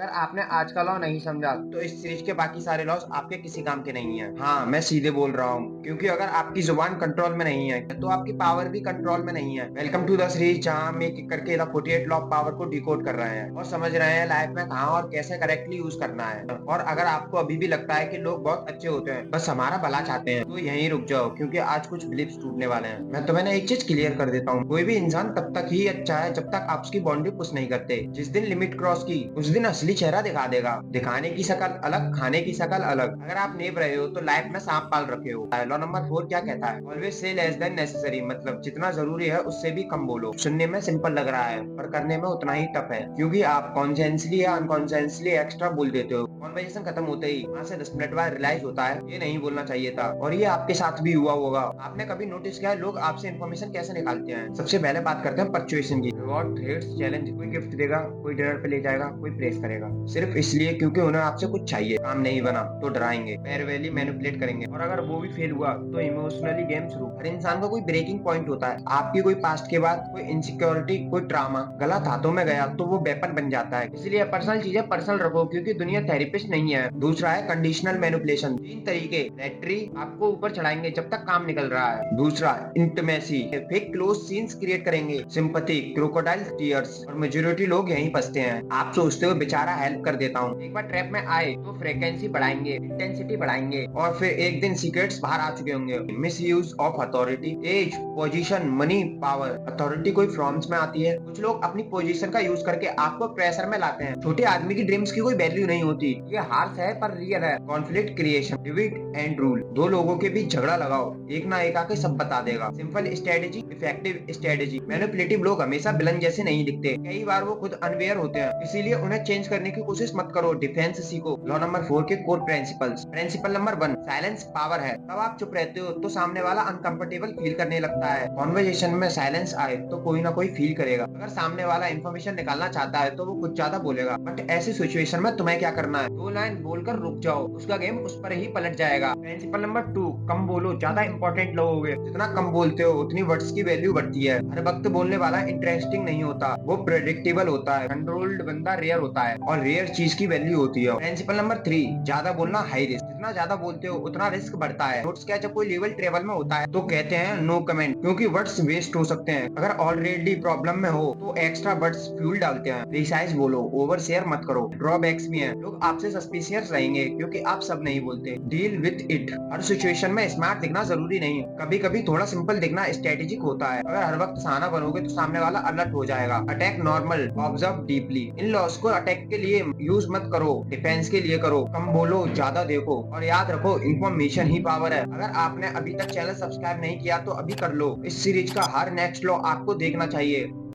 अगर आपने आज का लॉ नहीं समझा तो इस सीरीज के बाकी सारे लॉस आपके किसी काम के नहीं है। हाँ, मैं सीधे बोल रहा हूँ, क्योंकि अगर आपकी जुबान कंट्रोल में नहीं है तो आपकी पावर भी कंट्रोल में नहीं है। वेलकम टू द सीरीज, जहाँ हम एक एक करके द 48 लॉ ऑफ पावर को डिकोड कर रहे हैं और समझ रहे हैं लाइफ में कहाँ और कैसे करेक्टली यूज करना है। और अगर आपको अभी भी लगता है कि लोग बहुत अच्छे होते हैं, बस हमारा भला चाहते हैं, तो यहीं रुक जाओ, क्योंकि आज कुछ बिलीफ्स टूटने वाले हैं। मैं तुम्हें ना एक चीज क्लियर कर देता हूँ, कोई भी इंसान तब तक ही अच्छा है जब तक आप उसकी बाउंड्री पुश नहीं करते। जिस दिन लिमिट क्रॉस की, उस दिन असली चेहरा दिखा देगा। दिखाने की शक्ल अलग, खाने की शक्ल अलग। अगर आप नेब रहे हो तो लाइफ में सांप पाल रखे हो। लॉ नंबर 4 क्या कहता है? Always say less than necessary, मतलब जितना जरूरी है उससे भी कम बोलो। सुनने में सिंपल लग रहा है पर करने में उतना ही टफ है, क्योंकि आप कॉन्शियसली या अनकॉन्शियसली एक्स्ट्रा बोल देते हो। कॉन्वर्सेशन खत्म होते ही 5 से 10 मिनट बाद रियलाइज होता है ये नहीं बोलना चाहिए था। और ये आपके साथ भी हुआ होगा। आपने कभी नोटिस किया है लोग आपसे इन्फॉर्मेशन कैसे निकालते हैं? सबसे पहले बात करते हैं पर्चुएशन की। Reward, threats, challenge. कोई गिफ्ट देगा, कोई डिनर पे ले जाएगा, कोई प्रेस करेगा, सिर्फ इसलिए क्योंकि उन्हें आपसे कुछ चाहिए। काम नहीं बना तो डराएंगे, फेयर वैली मैनिपुलेट करेंगे, और अगर वो भी फेल हुआ तो इमोशनली गेम शुरू। हर इंसान का कोई ब्रेकिंग पॉइंट होता है। आपकी कोई पास्ट के बाद कोई इनसिक्योरिटी, कोई ट्रामा गलत हाथों में गया तो वो वेपन बन जाता है। इसलिए पर्सनल चीजें पर्सनल रखो, क्योंकि दुनिया थेरेपिस्ट नहीं है। दूसरा है कंडीशनल मैनिपुलेशन। 3 तरीके। बैटरी, आपको ऊपर चढ़ाएंगे जब तक काम निकल रहा है। दूसरा intimacy, fake close scenes create करेंगे। सिंपैथी, क्रोकोडाइल टीयर्स, और मेजोरिटी लोग यहीं फंसते हैं। आप सोचते हो बेचारा हेल्प कर देता हूँ, एक बार ट्रैप में आए तो फ्रीक्वेंसी बढ़ाएंगे, इंटेंसिटी बढ़ाएंगे, और फिर एक दिन सीक्रेट्स बाहर आ चुके होंगे। Misuse of authority, age, position, money, power. Authority कोई फॉर्म्स में आती है। कुछ लोग अपनी पोजीशन का यूज करके आपको प्रेशर में लाते हैं। छोटे आदमी की ड्रीम्स की कोई वैल्यू नहीं होती। ये हार्श है पर रियल है। Conflict creation, divide and rule. दो लोगों के बीच झगड़ा लगाओ, एक ना एक आके सब बता देगा। Simple strategy, effective strategy. Manipulative लोग हमेशा विलन जैसे नहीं दिखते, कई बार वो खुद अनवेयर होते हैं, इसीलिए उन्हें चेंज करने की कोशिश मत करो। डिफेंस सीखो। लॉ नंबर 4 के core principles. Principle number 1, silence power है। तब आप चुप रहते हो तो सामने वाला अनकंफर्टेबल फील करने लगता है। कॉन्वर्जेशन में साइलेंस आए तो कोई ना कोई फील करेगा। अगर सामने वाला इंफॉर्मेशन निकालना चाहता है तो वो कुछ ज्यादा बोलेगा, बट ऐसी सिचुएशन में तुम्हें क्या करना है? 2 लाइन बोलकर रुक जाओ, उसका गेम उस पर ही पलट जाएगा। प्रिंसिपल नंबर 2, कम बोलो, ज्यादा इंपॉर्टेंट लोगे। जितना कम बोलते हो उतनी वर्ड्स की वैल्यू बढ़ती है। हर वक्त बोलने वाला इंटरेस्टिंग नहीं होता, वो प्रेडिक्टेबल होता है। कंट्रोल्ड बंदा रेयर होता है, और रेयर चीज की वैल्यू होती है। प्रिंसिपल नंबर 3, ज्यादा बोलना हाई रिस्क। जितना ज्यादा बोलते हो उतना रिस्क बढ़ता है। नोट्स क्या, जब कोई लेवल ट्रेवल में होता है तो कहते हैं नो कमेंट, क्योंकि वर्ड्स वेस्ट हो सकते हैं। अगर ऑलरेडी प्रॉब्लम में हो तो एक्स्ट्रा वर्ड्स फ्यूल डालते हैं। प्रिसाइज बोलो, ओवर शेयर मत करो। ड्रॉबैक्स भी हैं, लोग आपसे सस्पिशियस रहेंगे क्योंकि आप सब नहीं बोलते। Deal with it. Her situation में स्मार्ट दिखना जरूरी नहीं, कभी कभी थोड़ा सिंपल दिखना स्ट्रेटेजिक होता है। अगर हर वक्त सहाना बनोगे तो सामने वाला अलर्ट हो जाएगा। Attack normal, observe deeply. इन लॉस को अटैक के लिए यूज मत करो, डिफेंस के लिए करो। कम बोलो, ज्यादा देखो, और याद रखो इन्फॉर्मेशन ही पावर है। अगर आपने अभी तक चैनल सब्सक्राइब नहीं किया तो अभी कर लो। इस सीरीज का हर नेक्स्ट लॉ आपको देखना चाहिए।